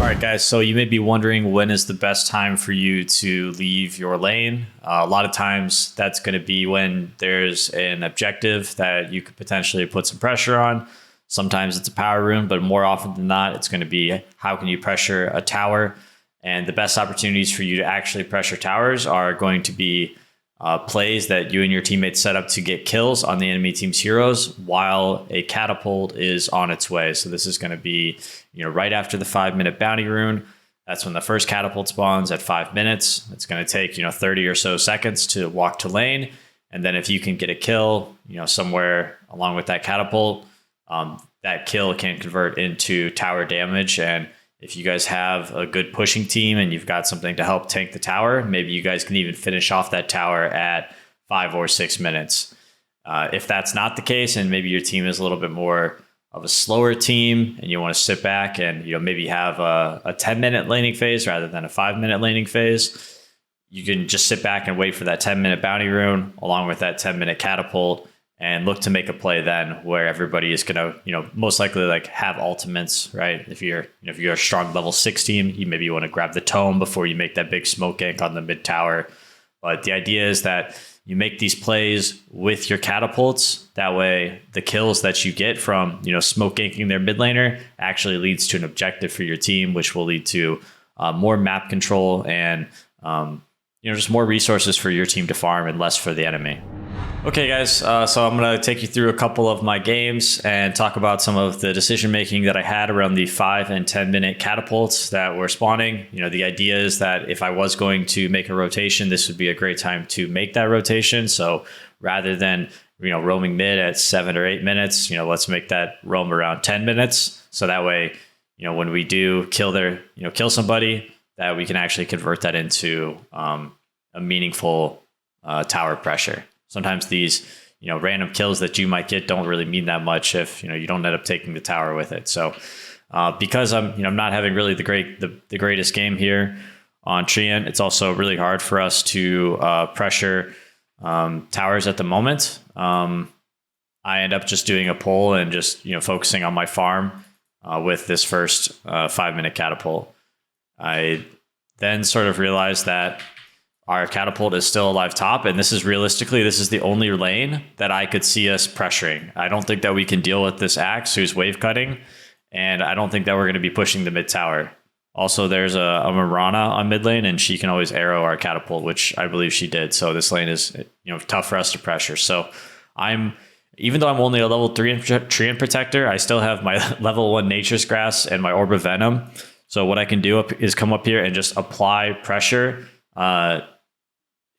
All right, guys, so you may be wondering when is the best time for you to leave your lane. A lot of times that's going to be when there's an objective that you could potentially put some pressure on. Sometimes it's a power room, but more often than not, it's going to be how can you pressure a tower. And the best opportunities for you to actually pressure towers are going to be plays that you and your teammates set up to get kills on the enemy team's heroes while a catapult is on its way. So this is going to be, right after the 5-minute bounty rune. That's when the first catapult spawns at 5 minutes. It's going to take 30 or so seconds to walk to lane, and then if you can get a kill, somewhere along with that catapult, that kill can convert into tower damage. And if you guys have a good pushing team and you've got something to help tank the tower, maybe you guys can even finish off that tower at 5 or 6 minutes. If that's not the case, and maybe your team is a little bit more of a slower team and you want to sit back and maybe have a 10-minute laning phase rather than a 5-minute laning phase, you can just sit back and wait for that 10-minute bounty rune along with that 10-minute catapult and look to make a play then where everybody is going to, most likely have ultimates, right? If you're a strong level 6 team, you want to grab the tome before you make that big smoke gank on the mid tower. But the idea is that you make these plays with your catapults. That way the kills that you get from, smoke ganking their mid laner actually leads to an objective for your team, which will lead to more map control and, just more resources for your team to farm and less for the enemy. Okay, guys, so I'm going to take you through a couple of my games and talk about some of the decision making that I had around the 5 and 10-minute catapults that were spawning. The idea is that if I was going to make a rotation, this would be a great time to make that rotation. So rather than roaming mid at 7 or 8 minutes, let's make that roam around 10 minutes. So that way, when we do kill somebody, that we can actually convert that into a meaningful tower pressure. Sometimes these, random kills that you might get don't really mean that much if, you don't end up taking the tower with it. So because I'm not having really the greatest game here on Treant, it's also really hard for us to pressure towers at the moment. I end up just doing a pull and just, focusing on my farm with this first 5-minute catapult. I then sort of realized that our catapult is still alive top, and this is the only lane that I could see us pressuring. I don't think that we can deal with this Axe who's wave cutting, and I don't think that we're going to be pushing the mid tower. Also, there's a Mirana on mid lane, and she can always arrow our catapult, which I believe she did. So this lane is tough for us to pressure. So even though I'm only a level 3 Treant Protector, I still have my level 1 Nature's Grass and my Orb of Venom. So what I can do is come up here and just apply pressure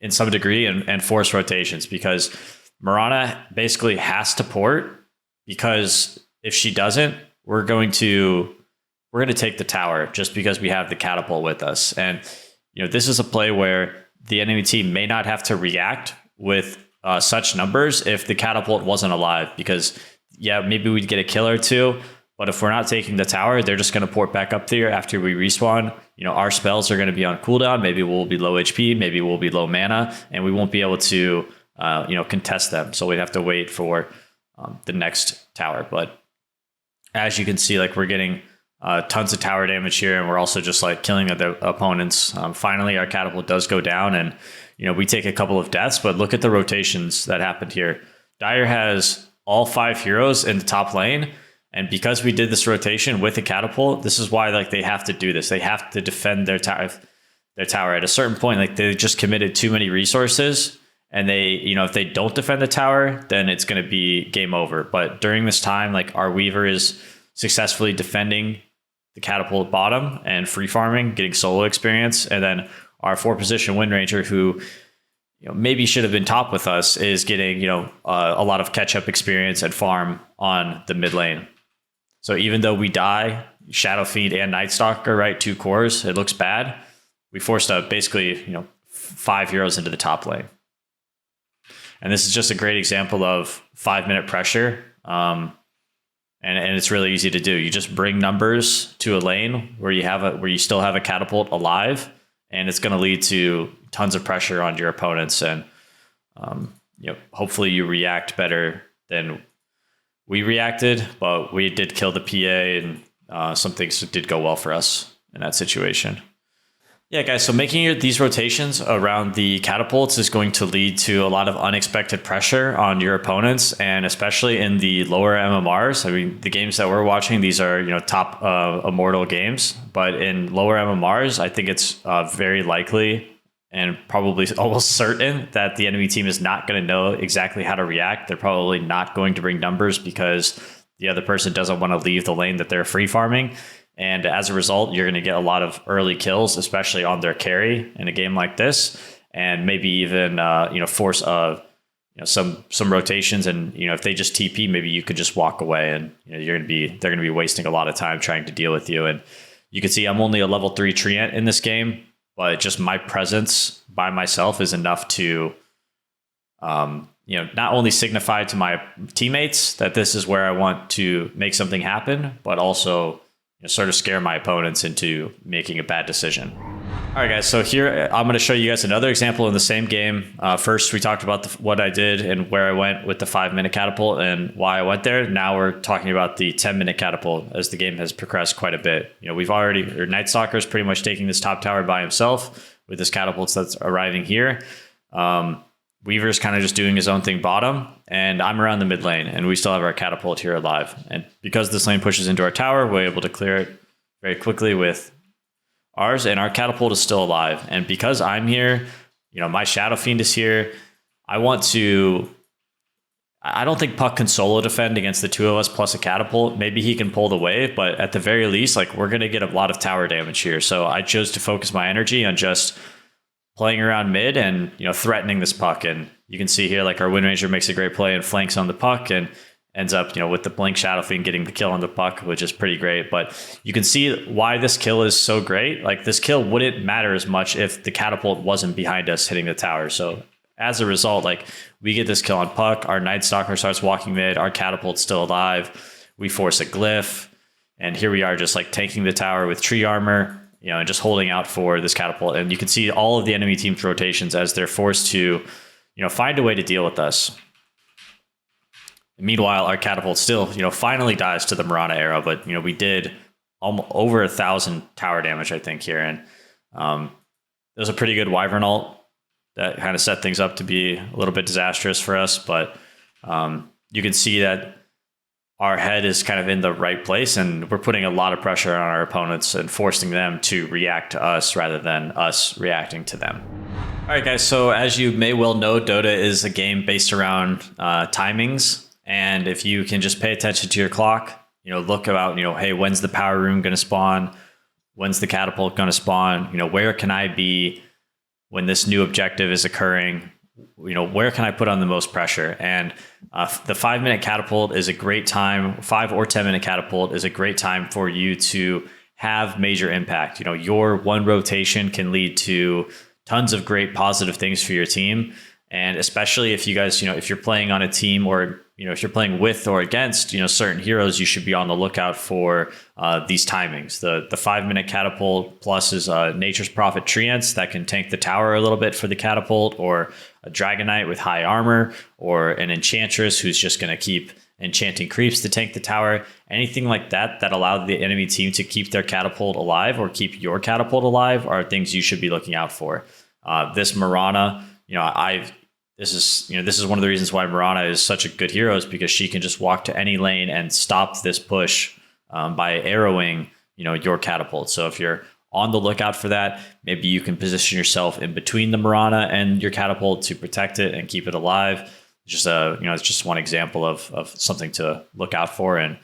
in some degree and force rotations, because Mirana basically has to port, because if she doesn't, we're going to take the tower just because we have the catapult with us. And this is a play where the enemy team may not have to react with such numbers if the catapult wasn't alive, because maybe we'd get a kill or two, but if we're not taking the tower, they're just going to port back up there after we respawn. Our spells are going to be on cooldown. Maybe we'll be low HP, maybe we'll be low mana, and we won't be able to, contest them. So we'd have to wait for the next tower. But as you can see, we're getting tons of tower damage here, and we're also just killing the opponents. Finally, our catapult does go down, and we take a couple of deaths. But look at the rotations that happened here. Dire has all 5 heroes in the top lane. And because we did this rotation with the catapult, this is why they have to do this. They have to defend their tower. At a certain point, they just committed too many resources, and they, if they don't defend the tower, then it's going to be game over. But during this time, our Weaver is successfully defending the catapult bottom and free farming, getting solo experience, and then our 4-position Wind Ranger, who maybe should have been top with us, is getting a lot of catch up experience and farm on the mid lane. So even though we die, Shadow Fiend and Night Stalker, right, 2 cores, it looks bad. We forced basically 5 heroes into the top lane. And this is just a great example of 5-minute pressure. And it's really easy to do. You just bring numbers to a lane where you still have a catapult alive, and it's going to lead to tons of pressure on your opponents. And hopefully you react better than we reacted, but we did kill the PA, and some things did go well for us. in that situation. Yeah, guys, so making these rotations around the catapults is going to lead to a lot of unexpected pressure on your opponents, and especially in the lower MMRs. I mean, the games that we're watching, these are, top Immortal games, but in lower MMRs, I think it's very likely and probably almost certain that the enemy team is not going to know exactly how to react. They're probably not going to bring numbers because the other person doesn't want to leave the lane that they're free farming. And as a result, you're going to get a lot of early kills, especially on their carry in a game like this, and maybe even force some rotations. And if they just TP, maybe you could just walk away, and they're going to be wasting a lot of time trying to deal with you. And you can see I'm only a level 3 Treant in this game, but just my presence by myself is enough to not only signify to my teammates that this is where I want to make something happen, but also sort of scare my opponents into making a bad decision. All right, guys, so here I'm going to show you guys another example in the same game. First, we talked about what I did and where I went with the 5-minute catapult and why I went there. Now we're talking about the 10-minute catapult as the game has progressed quite a bit. Night Stalker is pretty much taking this top tower by himself with his catapults that's arriving here. Weaver's kind of just doing his own thing bottom, and I'm around the mid lane, and we still have our catapult here alive. And because this lane pushes into our tower, we're able to clear it very quickly with ours, and our catapult is still alive. And because I'm here, my Shadow Fiend is here, I don't think Puck can solo defend against the two of us plus a catapult. Maybe he can pull the wave, but at the very least, we're going to get a lot of tower damage here. So I chose to focus my energy on just playing around mid and threatening this puck. And you can see here our Wind Ranger makes a great play and flanks on the puck and ends up with the Blink Shadow Fiend getting the kill on the puck, which is pretty great. But you can see why this kill is so great. This kill wouldn't matter as much if the catapult wasn't behind us hitting the tower. So as a result, we get this kill on puck, our Night Stalker starts walking mid, our catapult's still alive, we force a glyph, and here we are just tanking the tower with tree armor, and just holding out for this catapult. And you can see all of the enemy team's rotations as they're forced to, find a way to deal with us. Meanwhile, our catapult still, finally dies to the Mirana arrow, but, we did over 1,000 tower damage, I think, here. And it was a pretty good Wyvern ult that kind of set things up to be a little bit disastrous for us. But you can see that our head is kind of in the right place, and we're putting a lot of pressure on our opponents and forcing them to react to us rather than us reacting to them. All right, guys, so as you may well know, Dota is a game based around timings. And if you can just pay attention to your clock, look about, hey, when's the power room going to spawn? When's the catapult going to spawn? Where can I be when this new objective is occurring? Where can I put on the most pressure? And the 5-minute catapult is a great time. 5 or 10-minute catapult is a great time for you to have major impact. Your one rotation can lead to tons of great positive things for your team. And especially if you guys, if you're playing on a team or, if you're playing with or against, certain heroes, you should be on the lookout for these timings. The 5-minute catapult plus is Nature's Prophet Treants that can tank the tower a little bit for the catapult, or a Dragon Knight with high armor, or an Enchantress who's just going to keep enchanting creeps to tank the tower. Anything like that allowed the enemy team to keep their catapult alive or keep your catapult alive are things you should be looking out for. This Mirana, this is one of the reasons why Mirana is such a good hero, is because she can just walk to any lane and stop this push by arrowing, your catapult. So if you're on the lookout for that, maybe you can position yourself in between the Mirana and your catapult to protect it and keep it alive. Just it's just one example of something to look out for, and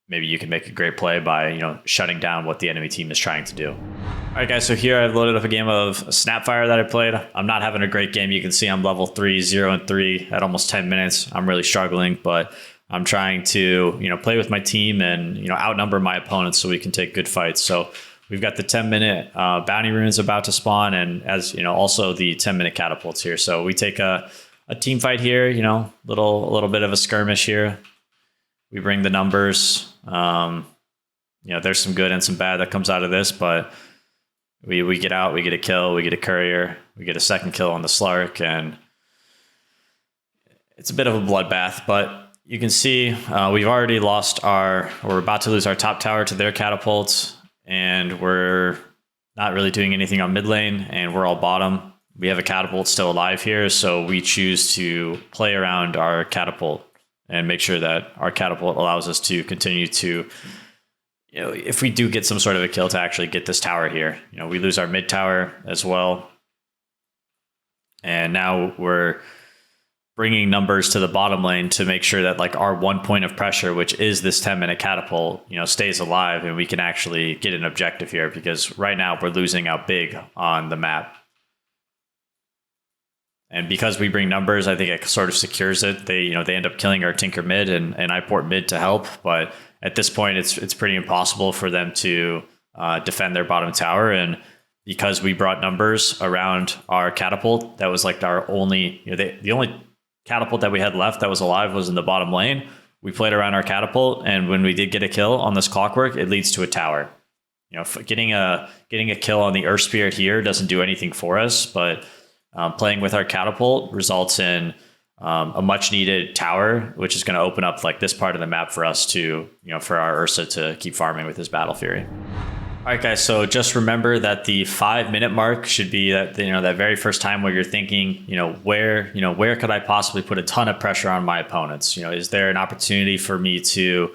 maybe you can make a great play by, shutting down what the enemy team is trying to do. All right, guys, so here I've loaded up a game of Snapfire that I played. I'm not having a great game. You can see I'm level 3, 0, and 3 at almost 10 minutes. I'm really struggling, but I'm trying to, play with my team and, outnumber my opponents so we can take good fights. So we've got the 10-minute bounty runes about to spawn, and as, also the 10-minute catapults here. So we take a team fight here, a little bit of a skirmish here. We bring the numbers. There's some good and some bad that comes out of this, but we get out, we get a kill, we get a courier, we get a second kill on the Slark, and it's a bit of a bloodbath. But you can see we've already we're about to lose our top tower to their catapults, and we're not really doing anything on mid lane, and we're all bottom. We have a catapult still alive here, so we choose to play around our catapult and make sure that our catapult allows us to continue to, if we do get some sort of a kill, to actually get this tower here. We lose our mid tower as well. And now we're bringing numbers to the bottom lane to make sure that like our 1 point of pressure, which is this 10-minute catapult, stays alive, and we can actually get an objective here, because right now we're losing out big on the map. And because we bring numbers, I think it sort of secures it. They end up killing our Tinker mid, and I port mid to help. But at this point, it's pretty impossible for them to defend their bottom tower. And because we brought numbers around our catapult, that was like our only, the only catapult that we had left that was alive was in the bottom lane. We played around our catapult, and when we did get a kill on this clockwork, it leads to a tower. Getting a kill on the Earth Spirit here doesn't do anything for us, but playing with our catapult results in a much needed tower, which is going to open up like this part of the map for us to, for our Ursa to keep farming with his Battle Fury. All right, guys. So just remember that the 5-minute mark should be that, that very first time where you're thinking, where could I possibly put a ton of pressure on my opponents? Is there an opportunity for me to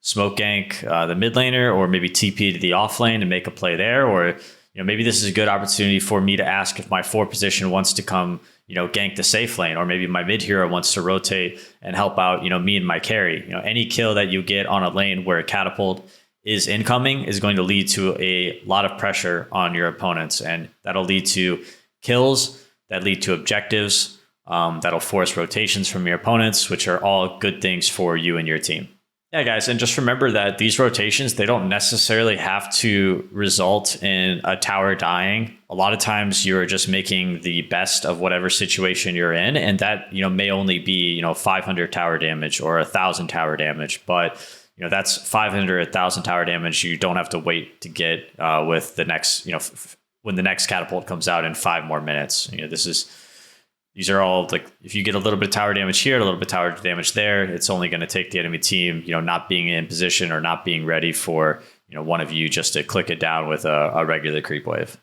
smoke gank the mid laner, or maybe TP to the off lane and make a play there? Or, maybe this is a good opportunity for me to ask if my 4 position wants to come, gank the safe lane, or maybe my mid hero wants to rotate and help out, me and my carry. Any kill that you get on a lane where a catapult is incoming is going to lead to a lot of pressure on your opponents, and that'll lead to kills that lead to objectives, that'll force rotations from your opponents, which are all good things for you and your team. Yeah, guys, and just remember that these rotations, they don't necessarily have to result in a tower dying. A lot of times you're just making the best of whatever situation you're in, and that may only be 500 tower damage or 1,000 tower damage, but that's 500, 1,000 tower damage you don't have to wait to get with the next, when the next catapult comes out in 5 more minutes. These are all like, if you get a little bit of tower damage here, a little bit of tower damage there, it's only going to take the enemy team, not being in position or not being ready for, one of you just to click it down with a regular creep wave.